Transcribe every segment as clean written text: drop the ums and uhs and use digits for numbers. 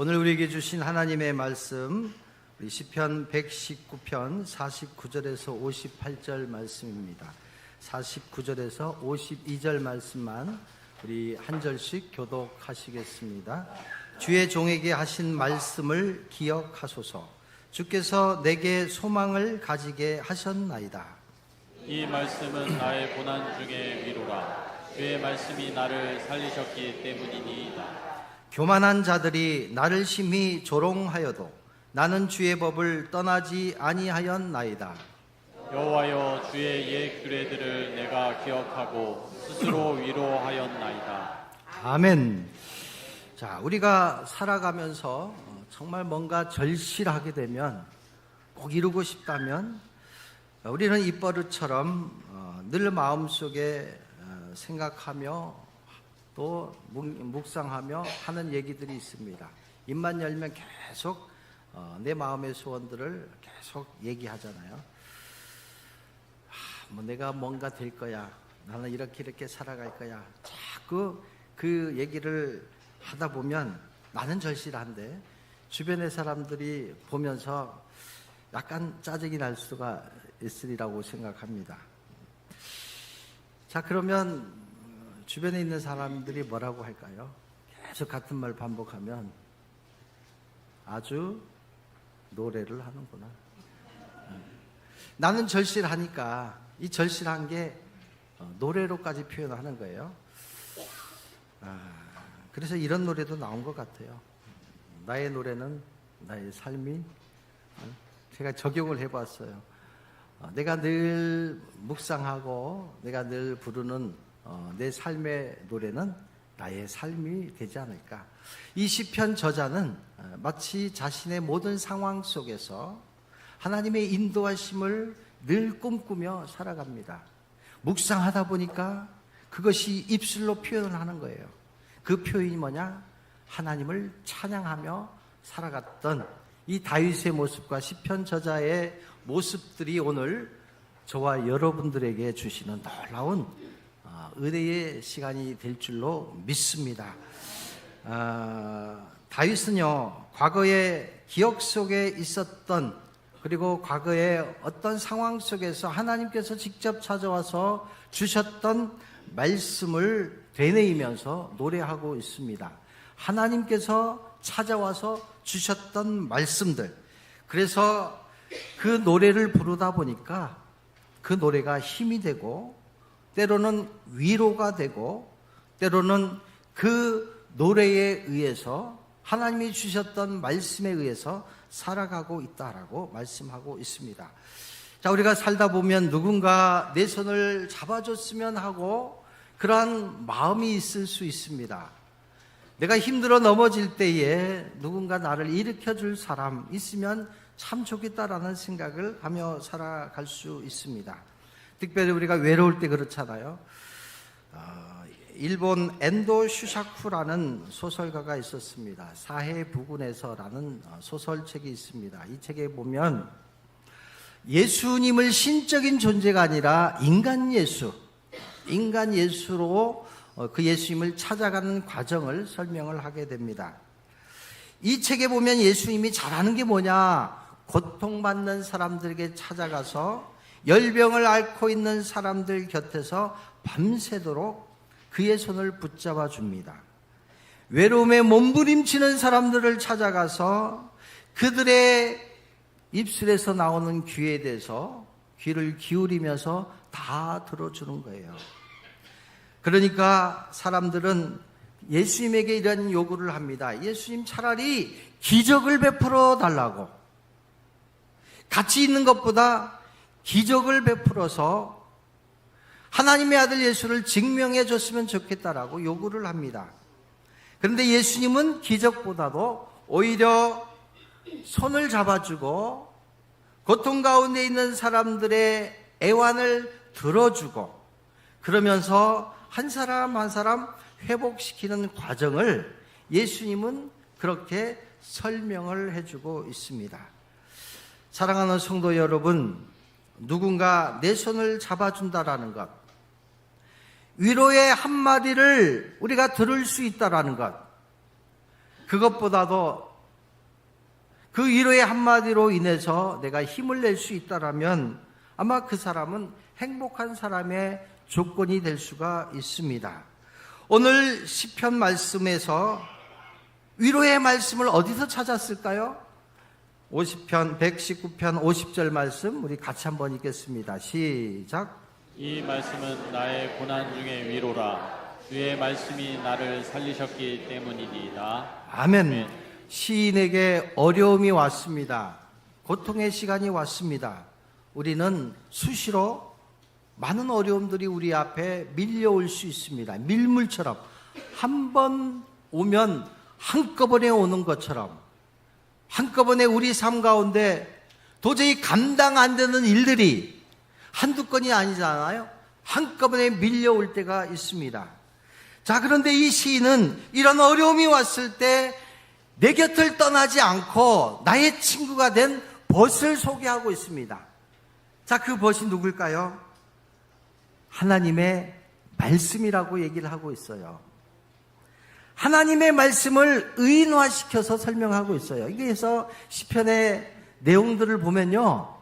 오늘 우리에게 주신 하나님의 말씀 우리 시편 119편 49절에서 58절 말씀입니다. 49절에서 52절 말씀만 우리 한 절씩 교독하시겠습니다. 주의 종에게 하신 말씀을 기억하소서. 주께서 내게 소망을 가지게 하셨나이다. 이 말씀은 나의 고난 중에 위로라. 주의 말씀이 나를 살리셨기 때문이니이다. 교만한 자들이 나를 심히 조롱하여도 나는 주의 법을 떠나지 아니하였나이다. 여호와여, 주의 옛 규례들을 내가 기억하고 스스로 위로하였나이다. 아멘. 자, 우리가 살아가면서 정말 뭔가 절실하게 되면, 꼭 이루고 싶다면 우리는 이 버릇처럼 늘 마음속에 생각하며 또 묵상하며 하는 얘기들이 있습니다. 입만 열면 계속 내 마음의 소원들을 계속 얘기하잖아요. 뭐 내가 뭔가 될 거야, 나는 이렇게 살아갈 거야, 자꾸 그 얘기를 하다 보면 나는 절실한데 주변의 사람들이 보면서 약간 짜증이 날 수가 있으리라고 생각합니다. 자, 그러면 주변에 있는 사람들이 뭐라고 할까요? 계속 같은 말 반복하면 아주 노래를 하는구나. 나는 절실하니까 이 절실한 게 노래로까지 표현하는 거예요. 그래서 이런 노래도 나온 것 같아요. 나의 노래는 나의 삶이, 제가 적용을 해봤어요. 내가 늘 묵상하고 내가 늘 부르는 내 삶의 노래는 나의 삶이 되지 않을까. 이 시편 저자는 마치 자신의 모든 상황 속에서 하나님의 인도하심을 늘 꿈꾸며 살아갑니다. 묵상하다 보니까 그것이 입술로 표현을 하는 거예요. 그 표현이 뭐냐? 하나님을 찬양하며 살아갔던 이 다윗의 모습과 시편 저자의 모습들이 오늘 저와 여러분들에게 주시는 놀라운 은혜의 시간이 될 줄로 믿습니다. 다윗은요, 과거의 기억 속에 있었던, 그리고 과거의 어떤 상황 속에서 하나님께서 직접 찾아와서 주셨던 말씀을 되뇌이면서 노래하고 있습니다. 하나님께서 찾아와서 주셨던 말씀들, 그래서 그 노래를 부르다 보니까 그 노래가 힘이 되고 때로는 위로가 되고 때로는 그 노래에 의해서 하나님이 주셨던 말씀에 의해서 살아가고 있다라고 말씀하고 있습니다. 자, 우리가 살다 보면 누군가 내 손을 잡아줬으면 하고 그러한 마음이 있을 수 있습니다. 내가 힘들어 넘어질 때에 누군가 나를 일으켜줄 사람 있으면 참 좋겠다라는 생각을 하며 살아갈 수 있습니다. 특별히 우리가 외로울 때 그렇잖아요. 일본 엔도 슈샤쿠라는 소설가가 있었습니다. 사해 부근에서라는 소설책이 있습니다. 이 책에 보면 예수님을 신적인 존재가 아니라 인간 예수로 그 예수님을 찾아가는 과정을 설명을 하게 됩니다. 이 책에 보면 예수님이 잘하는 게 뭐냐? 고통받는 사람들에게 찾아가서 열병을 앓고 있는 사람들 곁에서 밤새도록 그의 손을 붙잡아 줍니다. 외로움에 몸부림치는 사람들을 찾아가서 그들의 입술에서 나오는 귀에 대해서 귀를 기울이면서 다 들어주는 거예요. 그러니까 사람들은 예수님에게 이런 요구를 합니다. 예수님, 차라리 기적을 베풀어 달라고. 같이 있는 것보다 기적을 베풀어서 하나님의 아들 예수를 증명해 줬으면 좋겠다라고 요구를 합니다. 그런데 예수님은 기적보다도 오히려 손을 잡아주고 고통 가운데 있는 사람들의 애환을 들어주고 그러면서 한 사람 한 사람 회복시키는 과정을 예수님은 그렇게 설명을 해주고 있습니다. 사랑하는 성도 여러분, 누군가 내 손을 잡아준다라는 것, 위로의 한마디를 우리가 들을 수 있다라는 것, 그것보다도 그 위로의 한마디로 인해서 내가 힘을 낼 수 있다라면 아마 그 사람은 행복한 사람의 조건이 될 수가 있습니다. 오늘 시편 말씀에서 위로의 말씀을 어디서 찾았을까요? 50편 119편 50절 말씀 우리 같이 한번 읽겠습니다. 시작. 이 말씀은 나의 고난 중의 위로라. 주의 말씀이 나를 살리셨기 때문이니이다. 아멘. 시인에게 어려움이 왔습니다. 고통의 시간이 왔습니다. 우리는 수시로 많은 어려움들이 우리 앞에 밀려올 수 있습니다. 밀물처럼 한 번 오면 한꺼번에 오는 것처럼 한꺼번에 우리 삶 가운데 도저히 감당 안 되는 일들이 한두 건이 아니잖아요. 한꺼번에 밀려올 때가 있습니다. 자, 그런데 이 시인은 이런 어려움이 왔을 때 내 곁을 떠나지 않고 나의 친구가 된 벗을 소개하고 있습니다. 자, 그 벗이 누굴까요? 하나님의 말씀이라고 얘기를 하고 있어요. 하나님의 말씀을 의인화시켜서 설명하고 있어요. 그래서 시편의 내용들을 보면요,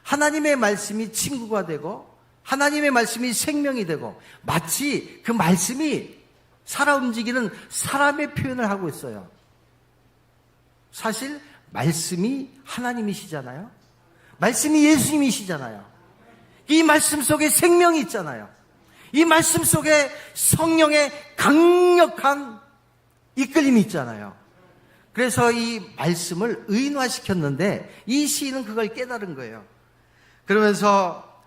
하나님의 말씀이 친구가 되고 하나님의 말씀이 생명이 되고 마치 그 말씀이 살아 움직이는 사람의 표현을 하고 있어요. 사실 말씀이 하나님이시잖아요. 말씀이 예수님이시잖아요. 이 말씀 속에 생명이 있잖아요. 이 말씀 속에 성령의 강력한 이끌림이 있잖아요. 그래서 이 말씀을 의인화시켰는데 이 시인은 그걸 깨달은 거예요. 그러면서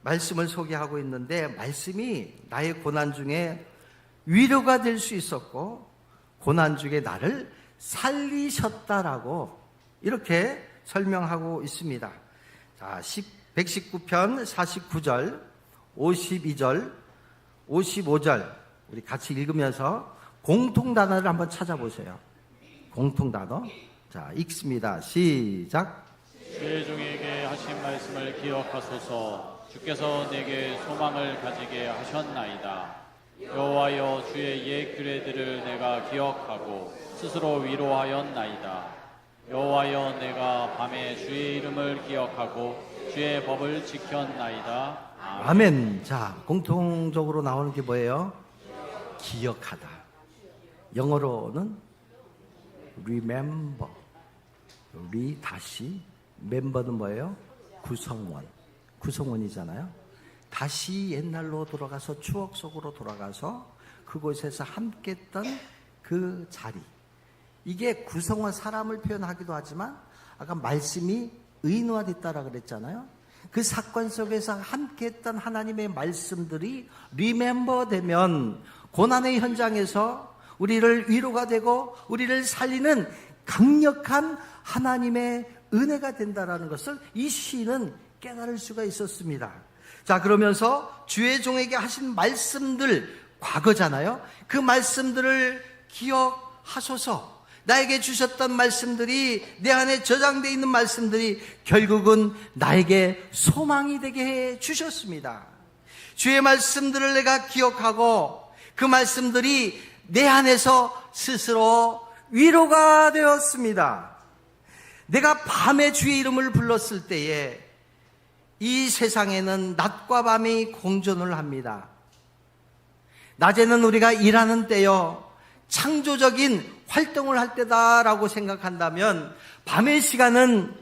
말씀을 소개하고 있는데 말씀이 나의 고난 중에 위로가 될 수 있었고 고난 중에 나를 살리셨다라고 이렇게 설명하고 있습니다. 자, 119편 49절, 52절, 55절 우리 같이 읽으면서 공통 단어를 한번 찾아보세요. 공통 단어. 자, 읽습니다. 시작. 주의 종에게 하신 말씀을 기억하소서. 주께서 내게 소망을 가지게 하셨나이다. 여호와여, 주의 옛 규례들을 내가 기억하고 스스로 위로하였나이다. 여호와여, 내가 밤에 주의 이름을 기억하고 주의 법을 지켰나이다. 아멘. 자, 공통적으로 나오는 게 뭐예요? 기억하다. 영어로는 remember. 다시. 멤버는 뭐예요? 구성원. 구성원이잖아요. 다시 옛날로 돌아가서 추억 속으로 돌아가서 그곳에서 함께 했던 그 자리. 이게 구성원 사람을 표현하기도 하지만 아까 말씀이 의인화됐다라고 그랬잖아요. 그 사건 속에서 함께 했던 하나님의 말씀들이 리멤버 되면 고난의 현장에서 우리를 위로가 되고 우리를 살리는 강력한 하나님의 은혜가 된다라는 것을 이 시인은 깨달을 수가 있었습니다. 자, 그러면서 주의 종에게 하신 말씀들, 과거잖아요. 그 말씀들을 기억하소서. 나에게 주셨던 말씀들이, 내 안에 저장되어 있는 말씀들이 결국은 나에게 소망이 되게 해 주셨습니다. 주의 말씀들을 내가 기억하고 그 말씀들이 내 안에서 스스로 위로가 되었습니다. 내가 밤에 주의 이름을 불렀을 때에 이 세상에는 낮과 밤이 공존을 합니다. 낮에는 우리가 일하는 때요, 창조적인 활동을 할 때다라고 생각한다면 밤의 시간은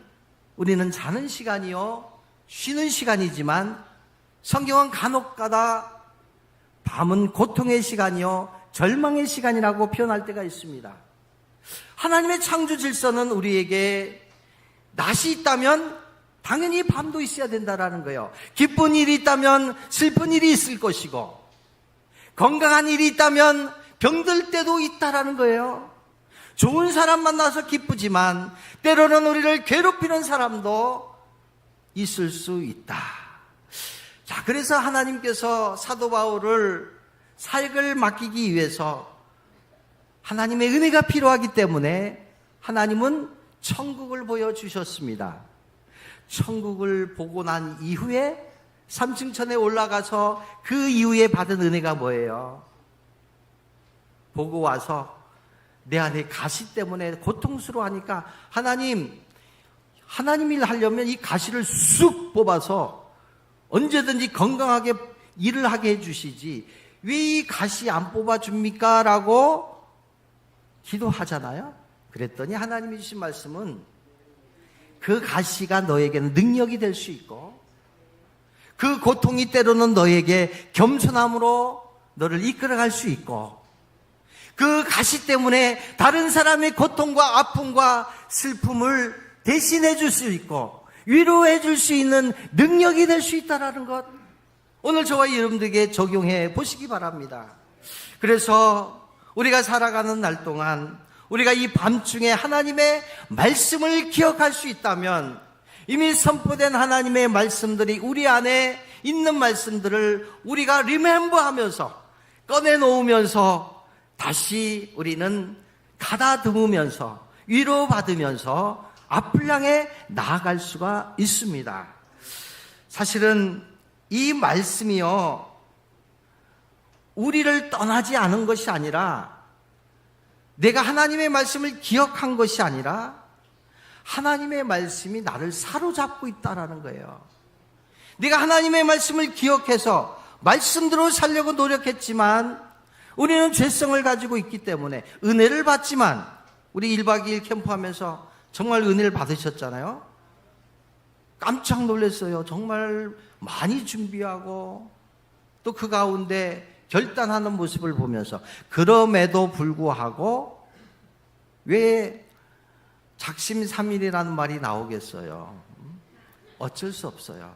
우리는 자는 시간이요, 쉬는 시간이지만 성경은 간혹가다 밤은 고통의 시간이요, 절망의 시간이라고 표현할 때가 있습니다. 하나님의 창조 질서는 우리에게 낮이 있다면 당연히 밤도 있어야 된다라는 거예요. 기쁜 일이 있다면 슬픈 일이 있을 것이고, 건강한 일이 있다면 병들 때도 있다라는 거예요. 좋은 사람 만나서 기쁘지만 때로는 우리를 괴롭히는 사람도 있을 수 있다. 자, 그래서 하나님께서 사도 바울을 사역을 맡기기 위해서 하나님의 은혜가 필요하기 때문에 하나님은 천국을 보여주셨습니다. 천국을 보고 난 이후에 3층 천에 올라가서 그 이후에 받은 은혜가 뭐예요? 보고 와서 내 안에 가시 때문에 고통스러워하니까 하나님 일 하려면 이 가시를 쑥 뽑아서 언제든지 건강하게 일을 하게 해주시지 왜 이 가시 안 뽑아줍니까? 라고 기도하잖아요. 그랬더니 하나님이 주신 말씀은 그 가시가 너에게는 능력이 될 수 있고 그 고통이 때로는 너에게 겸손함으로 너를 이끌어갈 수 있고 그 가시 때문에 다른 사람의 고통과 아픔과 슬픔을 대신해 줄 수 있고 위로해 줄 수 있는 능력이 될 수 있다는 것, 오늘 저와 여러분들에게 적용해 보시기 바랍니다. 그래서 우리가 살아가는 날 동안 우리가 이 밤중에 하나님의 말씀을 기억할 수 있다면 이미 선포된 하나님의 말씀들이 우리 안에 있는 말씀들을 우리가 리멤버하면서 꺼내놓으면서 다시 우리는 가다듬으면서 위로받으면서 앞을 향해 나아갈 수가 있습니다. 사실은 이 말씀이요, 우리를 떠나지 않은 것이 아니라 내가 하나님의 말씀을 기억한 것이 아니라 하나님의 말씀이 나를 사로잡고 있다는 거예요. 내가 하나님의 말씀을 기억해서 말씀대로 살려고 노력했지만 우리는 죄성을 가지고 있기 때문에 은혜를 받지만, 우리 1박 2일 캠프하면서 정말 은혜를 받으셨잖아요. 깜짝 놀랐어요. 정말 많이 준비하고 또 그 가운데 결단하는 모습을 보면서, 그럼에도 불구하고 왜 작심삼일이라는 말이 나오겠어요? 어쩔 수 없어요.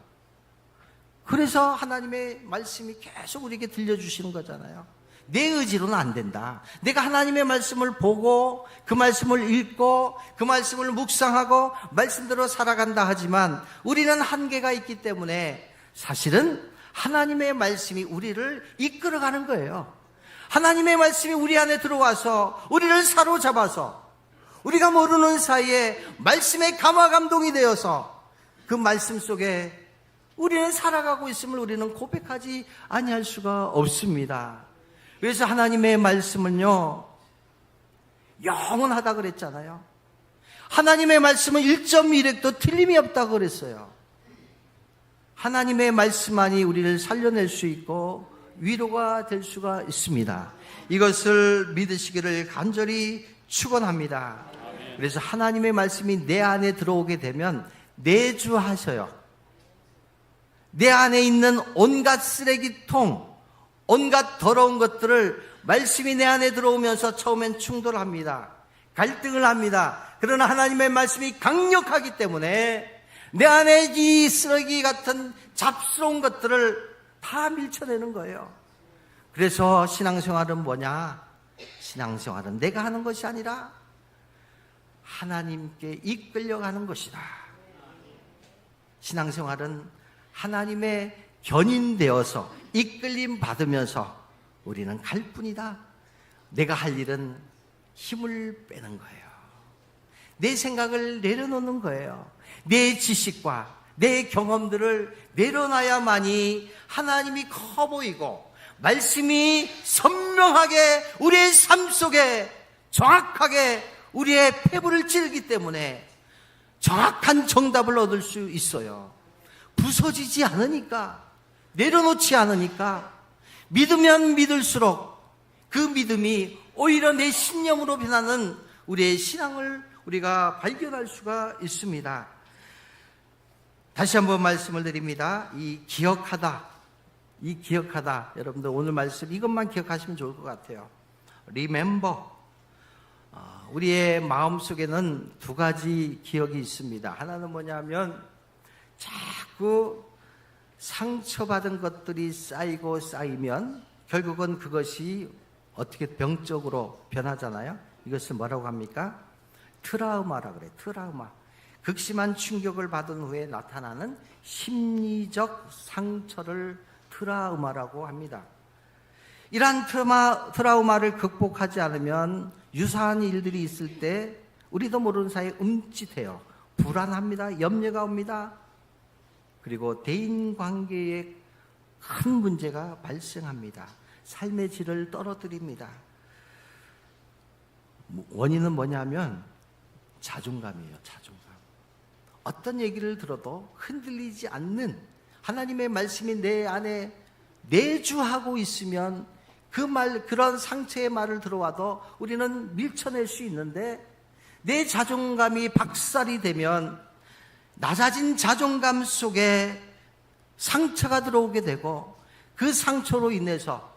그래서 하나님의 말씀이 계속 우리에게 들려주시는 거잖아요. 내 의지로는 안 된다. 내가 하나님의 말씀을 보고 그 말씀을 읽고 그 말씀을 묵상하고 말씀대로 살아간다 하지만 우리는 한계가 있기 때문에 사실은 하나님의 말씀이 우리를 이끌어가는 거예요. 하나님의 말씀이 우리 안에 들어와서 우리를 사로잡아서 우리가 모르는 사이에 말씀의 감화감동이 되어서 그 말씀 속에 우리는 살아가고 있음을 우리는 고백하지 아니할 수가 없습니다. 그래서 하나님의 말씀은요, 영원하다 그랬잖아요. 하나님의 말씀은 1.1획도 틀림이 없다고 그랬어요. 하나님의 말씀만이 우리를 살려낼 수 있고 위로가 될 수가 있습니다. 이것을 믿으시기를 간절히 축원합니다. 그래서 하나님의 말씀이 내 안에 들어오게 되면 내주하셔요. 내 안에 있는 온갖 쓰레기통, 온갖 더러운 것들을 말씀이 내 안에 들어오면서 처음엔 충돌합니다. 갈등을 합니다. 그러나 하나님의 말씀이 강력하기 때문에 내 안에 이 쓰레기 같은 잡스러운 것들을 다 밀쳐내는 거예요. 그래서 신앙생활은 뭐냐? 신앙생활은 내가 하는 것이 아니라 하나님께 이끌려가는 것이다. 신앙생활은 하나님의 견인되어서 이끌림 받으면서 우리는 갈 뿐이다. 내가 할 일은 힘을 빼는 거예요. 내 생각을 내려놓는 거예요. 내 지식과 내 경험들을 내려놔야만이 하나님이 커 보이고 말씀이 선명하게 우리의 삶 속에 정확하게 우리의 폐부를 찌르기 때문에 정확한 정답을 얻을 수 있어요. 부서지지 않으니까, 내려놓지 않으니까, 믿으면 믿을수록 그 믿음이 오히려 내 신념으로 변하는 우리의 신앙을 우리가 발견할 수가 있습니다. 다시 한번 말씀을 드립니다. 이 기억하다, 여러분들 오늘 말씀 이것만 기억하시면 좋을 것 같아요. Remember. 우리의 마음속에는 두 가지 기억이 있습니다. 하나는 뭐냐면 자꾸 상처받은 것들이 쌓이고 쌓이면 결국은 그것이 어떻게 병적으로 변하잖아요. 이것을 뭐라고 합니까? 트라우마라 그래요. 트라우마. 극심한 충격을 받은 후에 나타나는 심리적 상처를 트라우마라고 합니다. 이러한 트라우마를 극복하지 않으면 유사한 일들이 있을 때 우리도 모르는 사이에 움찔해요. 불안합니다. 염려가 옵니다. 그리고 대인관계에 큰 문제가 발생합니다. 삶의 질을 떨어뜨립니다. 원인은 뭐냐면 자존감이에요. 자존감. 어떤 얘기를 들어도 흔들리지 않는 하나님의 말씀이 내 안에 내주하고 있으면 그런 상처의 말을 들어와도 우리는 밀쳐낼 수 있는데, 내 자존감이 박살이 되면 낮아진 자존감 속에 상처가 들어오게 되고, 그 상처로 인해서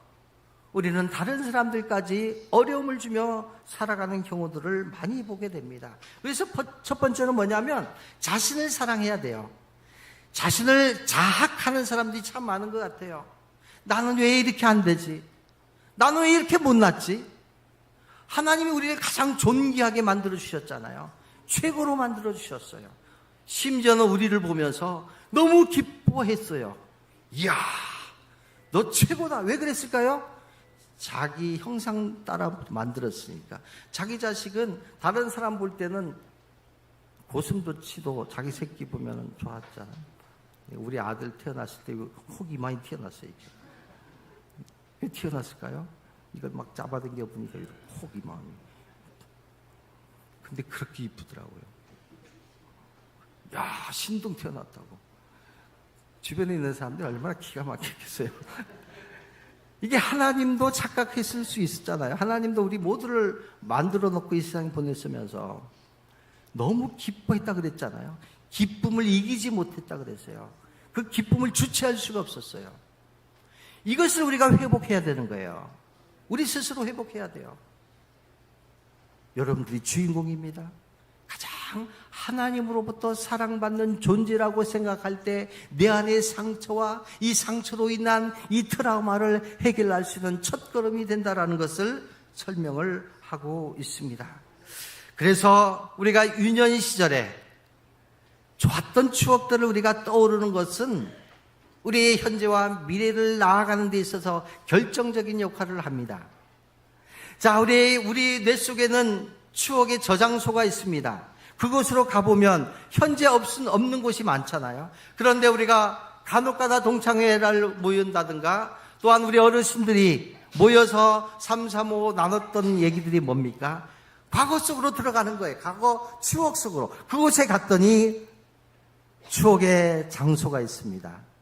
우리는 다른 사람들까지 어려움을 주며 살아가는 경우들을 많이 보게 됩니다. 그래서 첫 번째는 뭐냐면 자신을 사랑해야 돼요. 자신을 자학하는 사람들이 참 많은 것 같아요. 나는 왜 이렇게 안 되지? 나는 왜 이렇게 못났지? 하나님이 우리를 가장 존귀하게 만들어 주셨잖아요. 최고로 만들어 주셨어요. 심지어는 우리를 보면서 너무 기뻐했어요. 이야, 너 최고다. 왜 그랬을까요? 자기 형상 따라 만들었으니까. 자기 자식은 다른 사람 볼 때는 고슴도치도 자기 새끼 보면 좋았잖아요. 우리 아들 태어났을 때 혹이 많이 튀어났어요. 이렇게. 왜 튀어났을까요? 이걸 막 잡아당겨 보니까 혹이 많이. 근데 그렇게 이쁘더라고요. 야, 신동 태어났다고. 주변에 있는 사람들이 얼마나 기가 막히겠어요. 이게 하나님도 착각했을 수 있었잖아요. 하나님도 우리 모두를 만들어 놓고 이 세상에 보냈으면서 너무 기뻐했다 그랬잖아요. 기쁨을 이기지 못했다 그랬어요. 그 기쁨을 주체할 수가 없었어요. 이것을 우리가 회복해야 되는 거예요. 우리 스스로 회복해야 돼요. 여러분들이 주인공입니다. 가장 하나님으로부터 사랑받는 존재라고 생각할 때 내 안의 상처와 이 상처로 인한 이 트라우마를 해결할 수 있는 첫걸음이 된다는 것을 설명을 하고 있습니다. 그래서 우리가 유년 시절에 좋았던 추억들을 우리가 떠오르는 것은 우리의 현재와 미래를 나아가는 데 있어서 결정적인 역할을 합니다. 자, 우리 뇌 속에는 추억의 저장소가 있습니다. 그곳으로 가보면 현재 없는 곳이 많잖아요. 그런데 우리가 간혹가다 동창회를 모인다든가, 또한 우리 어르신들이 모여서 335 나눴던 얘기들이 뭡니까? 과거 속으로 들어가는 거예요. 과거 추억 속으로. 그곳에 갔더니 추억의 장소가 있습니다.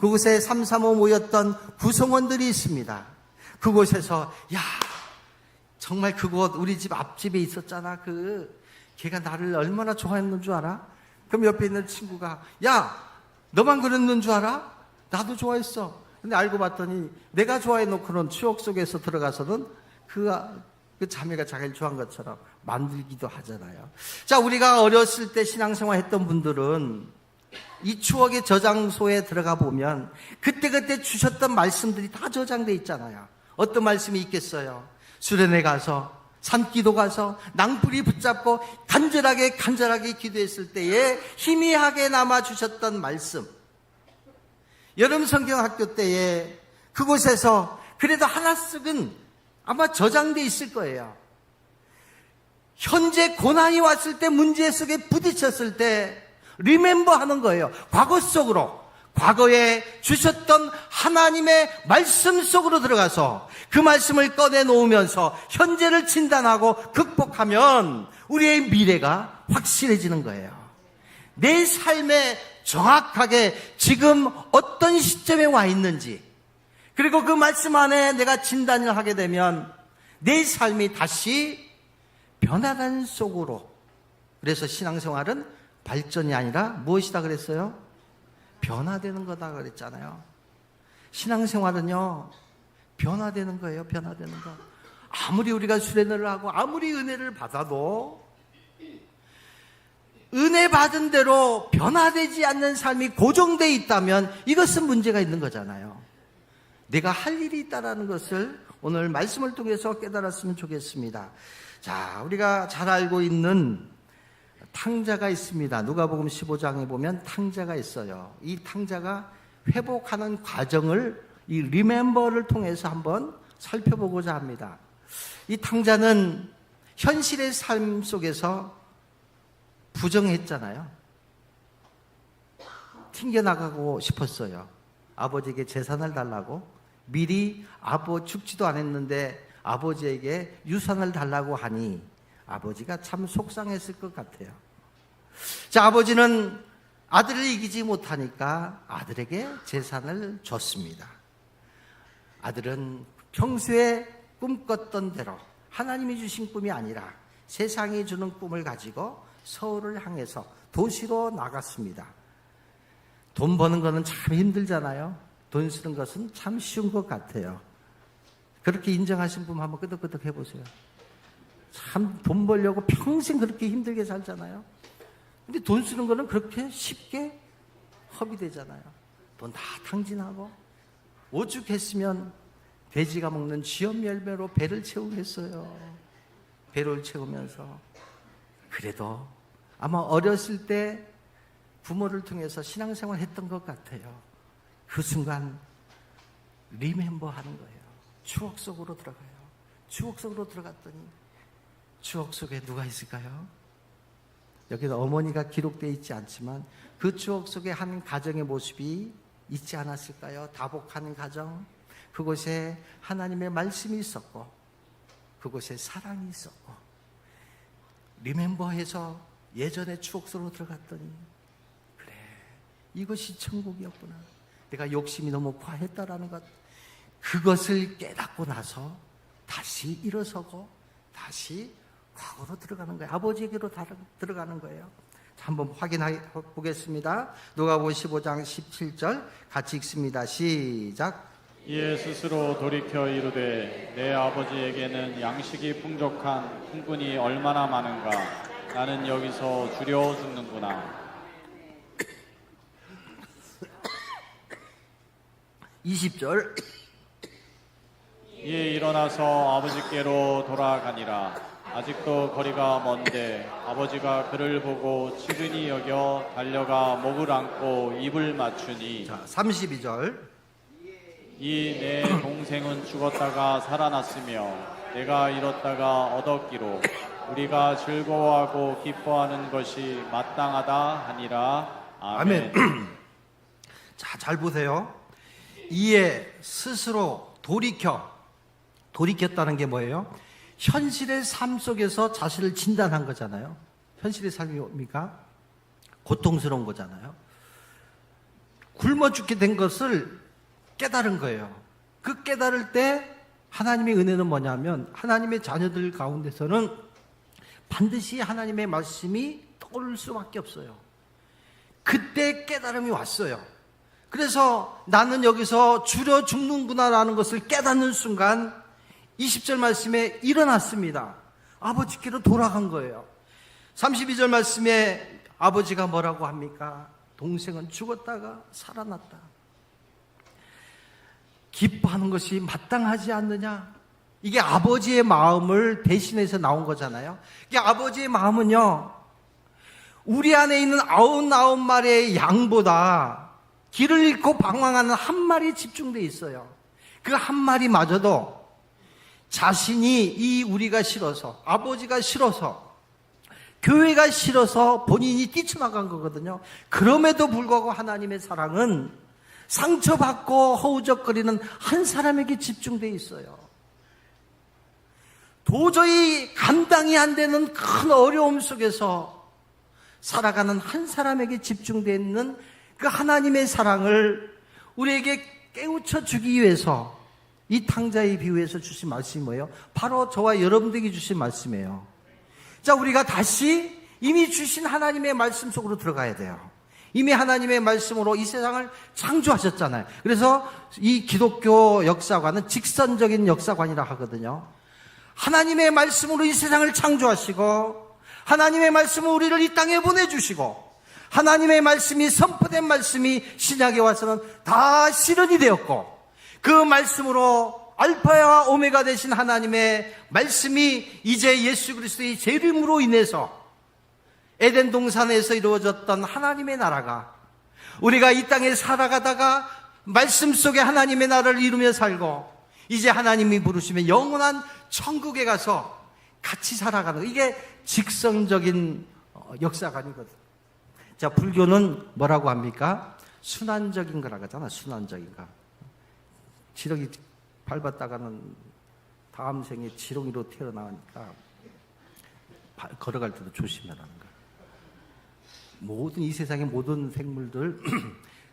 그곳에 335 모였던 구성원들이 있습니다. 그곳에서 야, 정말 그곳 우리 집 앞집에 있었잖아. 걔가 나를 얼마나 좋아했는 줄 알아? 그럼 옆에 있는 친구가 야, 너만 그랬는 줄 알아? 나도 좋아했어. 근데 알고 봤더니 내가 좋아해놓고는 추억 속에서 들어가서는 그 자매가 자기를 좋아한 것처럼 만들기도 하잖아요. 자, 우리가 어렸을 때 신앙생활 했던 분들은 이 추억의 저장소에 들어가 보면 그때그때 주셨던 말씀들이 다 저장돼 있잖아요. 어떤 말씀이 있겠어요? 수련회 가서, 산기도 가서 낭불이 붙잡고 간절하게 기도했을 때에 희미하게 남아주셨던 말씀, 여름 성경학교 때에 그곳에서 그래도 하나씩은 아마 저장돼 있을 거예요. 현재 고난이 왔을 때, 문제 속에 부딪혔을 때 리멤버 하는 거예요. 과거 속으로, 과거에 주셨던 하나님의 말씀 속으로 들어가서 그 말씀을 꺼내놓으면서 현재를 진단하고 극복하면 우리의 미래가 확실해지는 거예요. 내 삶에 정확하게 지금 어떤 시점에 와 있는지, 그리고 그 말씀 안에 내가 진단을 하게 되면 내 삶이 다시 변화된 속으로. 그래서 신앙생활은 발전이 아니라 무엇이다 그랬어요? 변화되는 거다 그랬잖아요. 신앙생활은요, 변화되는 거예요. 변화되는 거. 아무리 우리가 수련을 하고 아무리 은혜를 받아도 은혜 받은 대로 변화되지 않는 삶이 고정되어 있다면 이것은 문제가 있는 거잖아요. 내가 할 일이 있다는 것을 오늘 말씀을 통해서 깨달았으면 좋겠습니다. 자, 우리가 잘 알고 있는 탕자가 있습니다. 누가복음 15장에 보면 탕자가 있어요. 이 탕자가 회복하는 과정을 이 리멤버를 통해서 한번 살펴보고자 합니다. 이 탕자는 현실의 삶 속에서 부정했잖아요. 튕겨나가고 싶었어요. 아버지에게 재산을 달라고, 미리 죽지도 않았는데 아버지에게 유산을 달라고 하니 아버지가 참 속상했을 것 같아요. 자, 아버지는 아들을 이기지 못하니까 아들에게 재산을 줬습니다. 아들은 평소에 꿈꿨던 대로 하나님이 주신 꿈이 아니라 세상이 주는 꿈을 가지고 서울을 향해서 도시로 나갔습니다. 돈 버는 거는 참 힘들잖아요. 돈 쓰는 것은 참 쉬운 것 같아요. 그렇게 인정하신 분 한번 끄덕끄덕 해보세요. 참 돈 벌려고 평생 그렇게 힘들게 살잖아요. 근데 돈 쓰는 거는 그렇게 쉽게 허비되잖아요. 돈 다 탕진하고 오죽했으면 돼지가 먹는 쥐염 열매로 배를 채우겠어요. 배를 채우면서. 그래도 아마 어렸을 때 부모를 통해서 신앙생활 했던 것 같아요. 그 순간 리멤버 하는 거예요. 추억 속으로 들어가요. 추억 속으로 들어갔더니 추억 속에 누가 있을까요? 여기는 어머니가 기록되어 있지 않지만 그 추억 속에 한 가정의 모습이 있지 않았을까요? 다복하는 가정, 그곳에 하나님의 말씀이 있었고 그곳에 사랑이 있었고, 리멤버해서 예전의 추억 속으로 들어갔더니 그래, 이것이 천국이었구나. 내가 욕심이 너무 과했다라는 것, 그것을 깨닫고 나서 다시 일어서고 다시 과거로 들어가는 거예요. 아버지에게로 들어가는 거예요. 한번 확인해 보겠습니다. 누가복음 15장 17절 같이 읽습니다. 시작. 이에 스스로 돌이켜 이르되 내 아버지에게는 양식이 풍족한 품꾼이 얼마나 많은가. 나는 여기서 주려 죽는구나. 20절. 이에 일어나서 아버지께로 돌아가니라. 아직도 거리가 먼데 아버지가 그를 보고 측은히 여겨 달려가 목을 안고 입을 맞추니. 자, 32절. 이 내 동생은 죽었다가 살아났으며 내가 잃었다가 얻었기로 우리가 즐거워하고 기뻐하는 것이 마땅하다 하니라. 아멘. 자, 잘 보세요. 이에 스스로 돌이켰다는 게 뭐예요? 현실의 삶 속에서 자신을 진단한 거잖아요. 현실의 삶이 뭡니까? 고통스러운 거잖아요. 굶어 죽게 된 것을 깨달은 거예요. 그 깨달을 때 하나님의 은혜는 뭐냐면 하나님의 자녀들 가운데서는 반드시 하나님의 말씀이 떠오를 수밖에 없어요. 그때 깨달음이 왔어요. 그래서 나는 여기서 주려 죽는구나라는 것을 깨닫는 순간 20절 말씀에 일어났습니다. 아버지께로 돌아간 거예요. 32절 말씀에 아버지가 뭐라고 합니까? 동생은 죽었다가 살아났다. 기뻐하는 것이 마땅하지 않느냐? 이게 아버지의 마음을 대신해서 나온 거잖아요. 이게 아버지의 마음은요, 우리 안에 있는 99마리의 양보다 길을 잃고 방황하는 한 마리에 집중되어 있어요. 그 한 마리마저도 자신이 우리가 싫어서, 아버지가 싫어서, 교회가 싫어서 본인이 뛰쳐나간 거거든요. 그럼에도 불구하고 하나님의 사랑은 상처받고 허우적거리는 한 사람에게 집중되어 있어요. 도저히 감당이 안 되는 큰 어려움 속에서 살아가는 한 사람에게 집중되어 있는 그 하나님의 사랑을 우리에게 깨우쳐 주기 위해서 이 탕자의 비유에서 주신 말씀이 뭐예요? 바로 저와 여러분들에게 주신 말씀이에요. 자, 우리가 다시 이미 주신 하나님의 말씀 속으로 들어가야 돼요. 이미 하나님의 말씀으로 이 세상을 창조하셨잖아요. 그래서 이 기독교 역사관은 직선적인 역사관이라 하거든요. 하나님의 말씀으로 이 세상을 창조하시고 하나님의 말씀으로 우리를 이 땅에 보내주시고 하나님의 말씀이 선포된 말씀이 신약에 와서는 다 실현이 되었고 그 말씀으로 알파와 오메가 되신 하나님의 말씀이 이제 예수 그리스도의 재림으로 인해서 에덴 동산에서 이루어졌던 하나님의 나라가 우리가 이 땅에 살아가다가 말씀 속에 하나님의 나라를 이루며 살고 이제 하나님이 부르시면 영원한 천국에 가서 같이 살아가는, 이게 직선적인 역사관이거든. 자, 불교는 뭐라고 합니까? 순환적인 거라고 하잖아. 순환적인 거. 지렁이 밟았다가는 다음 생에 지렁이로 태어나니까 걸어갈 때도 조심하라는 거예요. 모든 이 세상의 모든 생물들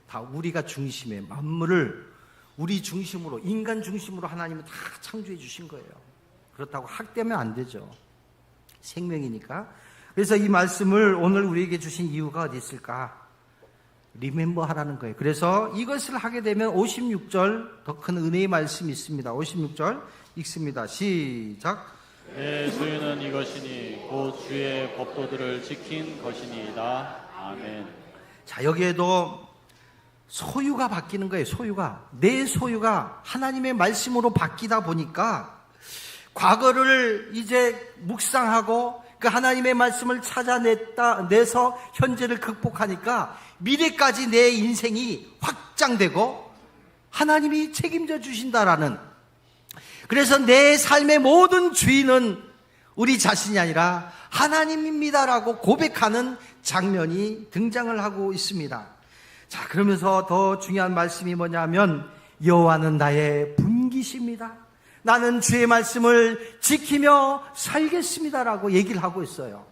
다 우리가 중심에 만물을 우리 중심으로 인간 중심으로 하나님은 다 창조해 주신 거예요. 그렇다고 학대하면 안 되죠. 생명이니까. 그래서 이 말씀을 오늘 우리에게 주신 이유가 어디 있을까? 리멤버 하라는 거예요. 그래서 이것을 하게 되면 56절 더 큰 은혜의 말씀이 있습니다. 56절 읽습니다. 시작. 내 소유는 이것이니 곧 주의 법도들을 지킨 것이니이다. 아멘. 자, 여기에도 소유가 바뀌는 거예요. 소유가. 내 소유가 하나님의 말씀으로 바뀌다 보니까 과거를 이제 묵상하고 그 하나님의 말씀을 찾아내서 현재를 극복하니까 미래까지 내 인생이 확장되고 하나님이 책임져 주신다라는, 그래서 내 삶의 모든 주인은 우리 자신이 아니라 하나님입니다라고 고백하는 장면이 등장을 하고 있습니다. 자, 그러면서 더 중요한 말씀이 뭐냐면 여호와는 나의 분기십니다. 나는 주의 말씀을 지키며 살겠습니다라고 얘기를 하고 있어요.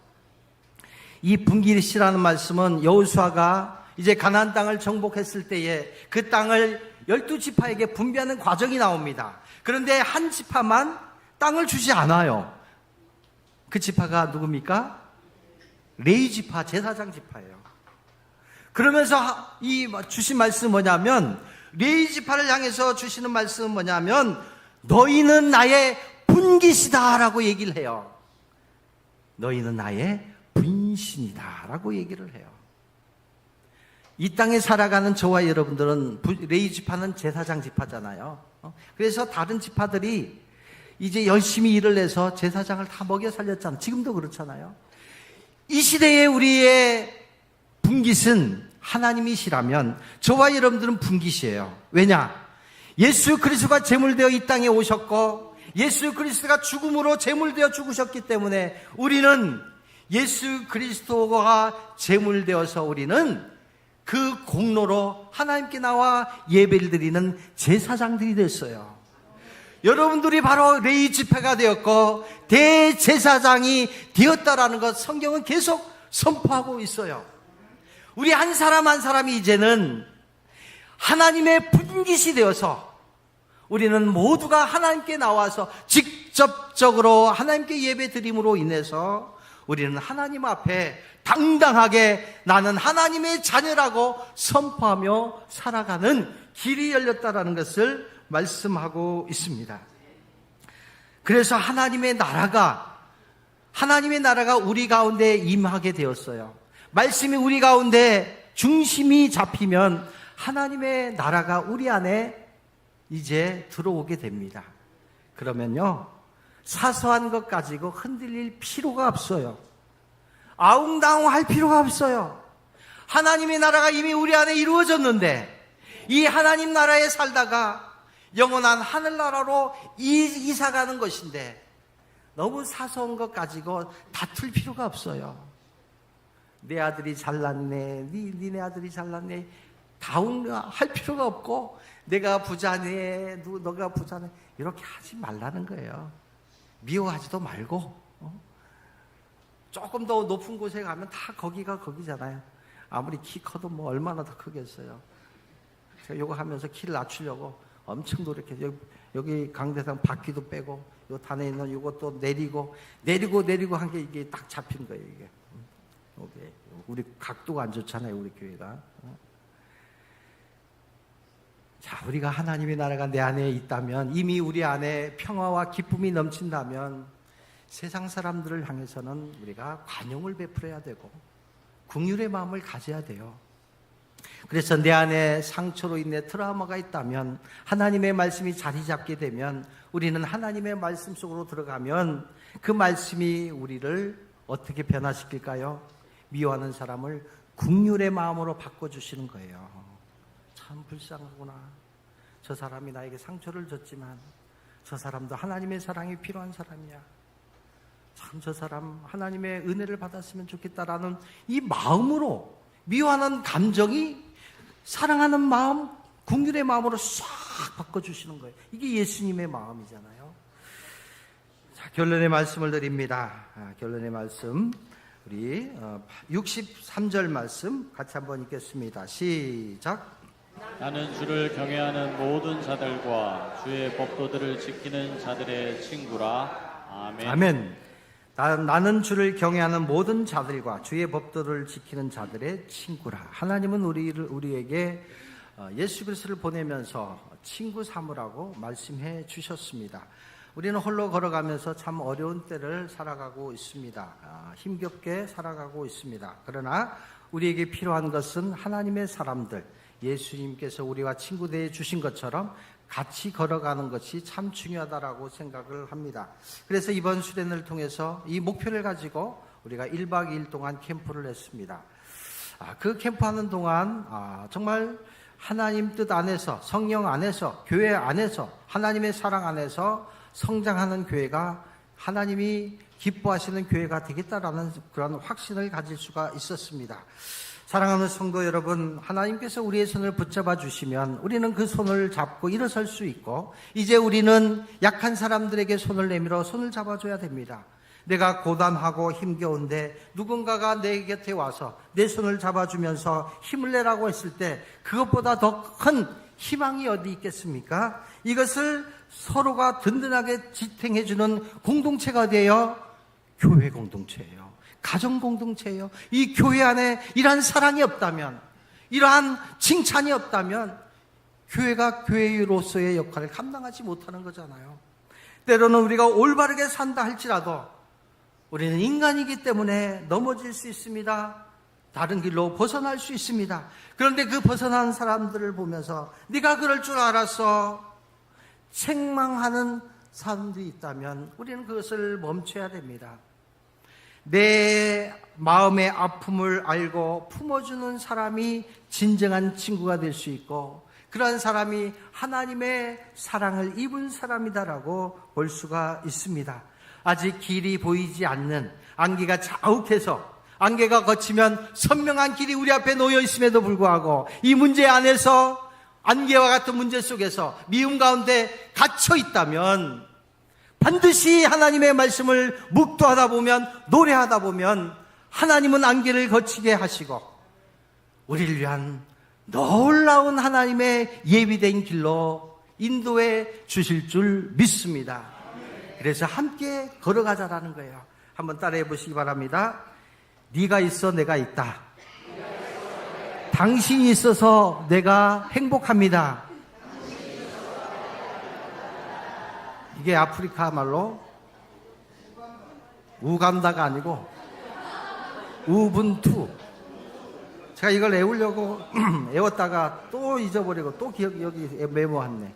이 분기시라는 말씀은 여호수아가 이제 가나안 땅을 정복했을 때에 그 땅을 12지파에게 분배하는 과정이 나옵니다. 그런데 한 지파만 땅을 주지 않아요. 그 지파가 누굽니까? 레위 지파, 제사장 지파예요. 그러면서 이 주신 말씀은 뭐냐면, 레위 지파를 향해서 주시는 말씀은 뭐냐면 너희는 나의 분깃이다 라고 얘기를 해요. 너희는 나의 분신이다 라고 얘기를 해요. 이 땅에 살아가는 저와 여러분들은 레위 지파는 제사장 지파잖아요. 그래서 다른 지파들이 이제 열심히 일을 해서 제사장을 다 먹여 살렸잖아요. 지금도 그렇잖아요. 이 시대에 우리의 분깃은 하나님이시라면 저와 여러분들은 분깃이에요. 왜냐? 예수 그리스도가 제물되어 이 땅에 오셨고 예수 그리스도가 죽음으로 제물되어 죽으셨기 때문에 우리는 예수 그리스도가 제물되어서 우리는 그 공로로 하나님께 나와 예배를 드리는 제사장들이 됐어요. 여러분들이 바로 레위 지파가 되었고 대제사장이 되었다라는 것 성경은 계속 선포하고 있어요. 우리 한 사람 한 사람이 이제는 하나님의 분깃이 되어서 우리는 모두가 하나님께 나와서 직접적으로 하나님께 예배 드림으로 인해서 우리는 하나님 앞에 당당하게 나는 하나님의 자녀라고 선포하며 살아가는 길이 열렸다라는 것을 말씀하고 있습니다. 그래서 하나님의 나라가 우리 가운데 임하게 되었어요. 말씀이 우리 가운데 중심이 잡히면 하나님의 나라가 우리 안에 이제 들어오게 됩니다. 그러면요, 사소한 것 가지고 흔들릴 필요가 없어요. 아웅다웅 할 필요가 없어요. 하나님의 나라가 이미 우리 안에 이루어졌는데 이 하나님 나라에 살다가 영원한 하늘나라로 이사가는 것인데 너무 사소한 것 가지고 다툴 필요가 없어요. 내 아들이 잘났네, 니네 아들이 잘났네, 다운할 필요가 없고 내가 부자네, 너가 부자네, 이렇게 하지 말라는 거예요. 미워하지도 말고 조금 더 높은 곳에 가면 다 거기가 거기잖아요. 아무리 키 커도 뭐 얼마나 더 크겠어요. 제가 이거 하면서 키를 낮추려고 엄청 노력해서 여기 강대상 바퀴도 빼고 요 단에 있는 이것도 내리고 한 게 이게 딱 잡힌 거예요. 이게 여기 우리 각도가 안 좋잖아요, 우리 교회가. 자, 우리가 하나님의 나라가 내 안에 있다면, 이미 우리 안에 평화와 기쁨이 넘친다면 세상 사람들을 향해서는 우리가 관용을 베풀어야 되고 긍휼의 마음을 가져야 돼요. 그래서 내 안에 상처로 인해 트라우마가 있다면 하나님의 말씀이 자리 잡게 되면 우리는 하나님의 말씀 속으로 들어가면 그 말씀이 우리를 어떻게 변화시킬까요? 미워하는 사람을 긍휼의 마음으로 바꿔주시는 거예요. 참 불쌍하구나. 저 사람이 나에게 상처를 줬지만 저 사람도 하나님의 사랑이 필요한 사람이야. 참 저 사람 하나님의 은혜를 받았으면 좋겠다라는 이 마음으로, 미워하는 감정이 사랑하는 마음, 긍휼의 마음으로 싹 바꿔주시는 거예요. 이게 예수님의 마음이잖아요. 자, 결론의 말씀을 드립니다. 결론의 말씀 우리 63절 말씀 같이 한번 읽겠습니다. 시작. 나는 주를 경외하는 모든 자들과 주의 법도들을 지키는 자들의 친구라. 아멘. 아멘. 나는 주를 경외하는 모든 자들과 주의 법도를 지키는 자들의 친구라. 하나님은 우리에게 예수 그리스도를 보내면서 친구 삼으라고 말씀해 주셨습니다. 우리는 홀로 걸어가면서 참 어려운 때를 살아가고 있습니다. 힘겹게 살아가고 있습니다. 그러나 우리에게 필요한 것은 하나님의 사람들, 예수님께서 우리와 친구 되어 주신 것처럼 같이 걸어가는 것이 참 중요하다라고 생각을 합니다. 그래서 이번 수련을 통해서 이 목표를 가지고 우리가 1박 2일 동안 캠프를 했습니다. 그 캠프하는 동안 정말 하나님 뜻 안에서, 성령 안에서, 교회 안에서, 하나님의 사랑 안에서 성장하는 교회가 하나님이 기뻐하시는 교회가 되겠다라는 그런 확신을 가질 수가 있었습니다. 사랑하는 성도 여러분, 하나님께서 우리의 손을 붙잡아 주시면 우리는 그 손을 잡고 일어설 수 있고, 이제 우리는 약한 사람들에게 손을 내밀어 손을 잡아줘야 됩니다. 내가 고단하고 힘겨운데 누군가가 내 곁에 와서 내 손을 잡아주면서 힘을 내라고 했을 때 그것보다 더 큰 희망이 어디 있겠습니까? 이것을 서로가 든든하게 지탱해주는 공동체가 어디예요? 교회 공동체예요. 가정 공동체예요. 이 교회 안에 이러한 사랑이 없다면, 이러한 칭찬이 없다면 교회가 교회로서의 역할을 감당하지 못하는 거잖아요. 때로는 우리가 올바르게 산다 할지라도 우리는 인간이기 때문에 넘어질 수 있습니다. 다른 길로 벗어날 수 있습니다. 그런데 그 벗어난 사람들을 보면서 네가 그럴 줄 알았어, 책망하는 사람들이 있다면 우리는 그것을 멈춰야 됩니다. 내 마음의 아픔을 알고 품어주는 사람이 진정한 친구가 될 수 있고, 그러한 사람이 하나님의 사랑을 입은 사람이다라고 볼 수가 있습니다. 아직 길이 보이지 않는, 안개가 자욱해서 안개가 걷히면 선명한 길이 우리 앞에 놓여 있음에도 불구하고 이 문제 안에서, 안개와 같은 문제 속에서 미움 가운데 갇혀 있다면 반드시 하나님의 말씀을 묵도하다 보면, 노래하다 보면 하나님은 안개를 거치게 하시고 우리를 위한 놀라운 하나님의 예비된 길로 인도해 주실 줄 믿습니다. 그래서 함께 걸어가자라는 거예요. 한번 따라해 보시기 바랍니다. 네가 있어 내가 있다. 당신이 있어서 내가 행복합니다. 이게 아프리카 말로 우간다가 아니고 우분투. 제가 이걸 외우려고 외웠다가 또 잊어버리고 또 여기 메모했네.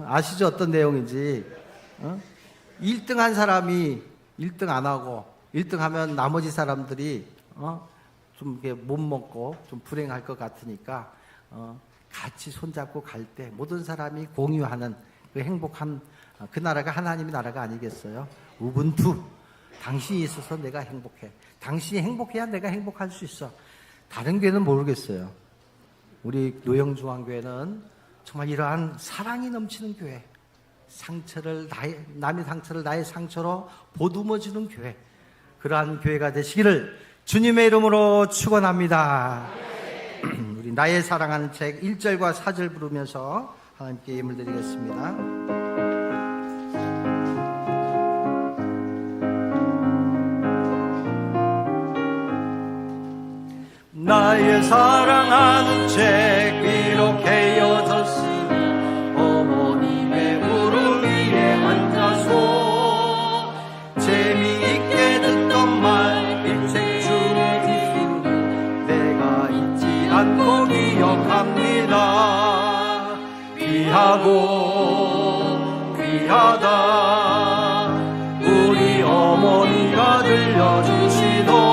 아시죠? 어떤 내용인지. 1등 한 사람이 1등 안 하고 1등 하면 나머지 사람들이 좀 이렇게 못 먹고 좀 불행할 것 같으니까 같이 손잡고 갈 때 모든 사람이 공유하는 그 행복한 그 나라가 하나님의 나라가 아니겠어요? 우분투. 당신이 있어서 내가 행복해. 당신이 행복해야 내가 행복할 수 있어. 다른 교회는 모르겠어요. 우리 노영중앙교회는 정말 이러한 사랑이 넘치는 교회, 남의 상처를 나의 상처로 보듬어주는 교회, 그러한 교회가 되시기를 주님의 이름으로 축원합니다. 우리 나의 사랑하는 책 1절과 4절 부르면서 하나님께 예물 드리겠습니다. 나의 사랑하는 책 이렇게 였었으니 어머님의 무릎 위에 앉아서 재미있게 듣던 말 일책 중에 있으니 내가 잊지 않고 기억합니다. 귀하고 귀하다 우리 어머니가 들려주시던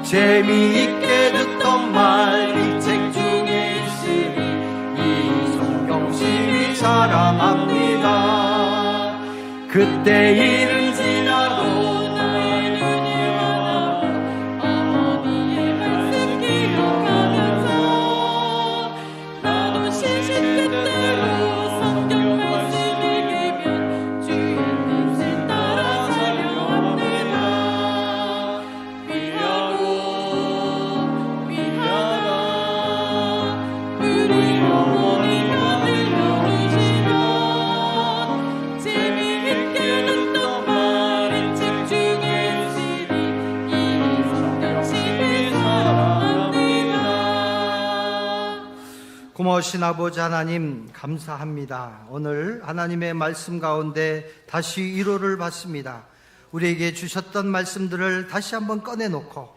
재미있게 듣던 말 이 책 중에 있으니 이 성경심이 사랑합니다. 그때 일은 지나도 나의 눈이 감아 어머니의 말씀 기억하면서 나도 시시때때로 성경 말씀 읽으면 주의 뜻을 고마우신 아버지 하나님 감사합니다. 오늘 하나님의 말씀 가운데 다시 위로를 받습니다. 우리에게 주셨던 말씀들을 다시 한번 꺼내놓고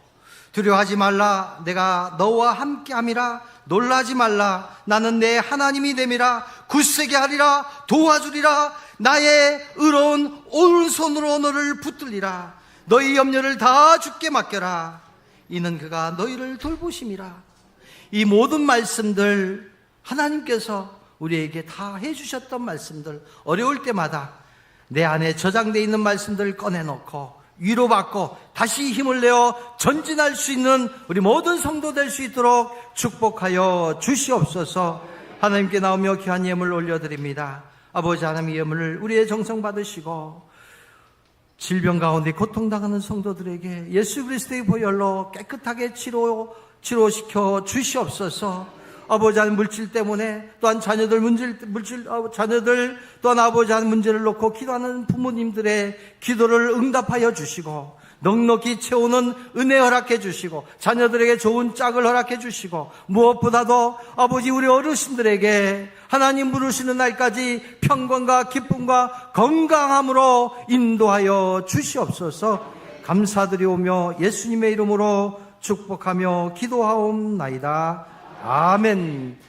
두려워하지 말라, 내가 너와 함께함이라, 놀라지 말라, 나는 내 하나님이 됨이라, 굳세게 하리라, 도와주리라, 나의 의로운 오른손으로 너를 붙들리라, 너희 염려를 다 주께 맡겨라, 이는 그가 너희를 돌보심이라. 이 모든 말씀들 하나님께서 우리에게 다 해주셨던 말씀들, 어려울 때마다 내 안에 저장되어 있는 말씀들을 꺼내놓고 위로받고 다시 힘을 내어 전진할 수 있는 우리 모든 성도 될 수 있도록 축복하여 주시옵소서. 하나님께 나오며 귀한 예물을 올려드립니다. 아버지 하나님의 예물을 우리의 정성 받으시고 질병 가운데 고통당하는 성도들에게 예수 그리스도의 보혈로 깨끗하게 치료시켜 주시옵소서. 아버지 하나님 물질 때문에 또한 자녀들 자녀들 또한 아버지 하나님 문제를 놓고 기도하는 부모님들의 기도를 응답하여 주시고 넉넉히 채우는 은혜 허락해 주시고 자녀들에게 좋은 짝을 허락해 주시고 무엇보다도 아버지 우리 어르신들에게 하나님 부르시는 날까지 평강과 기쁨과 건강함으로 인도하여 주시옵소서. 감사드리오며 예수님의 이름으로 축복하며 기도하옵나이다. 아멘.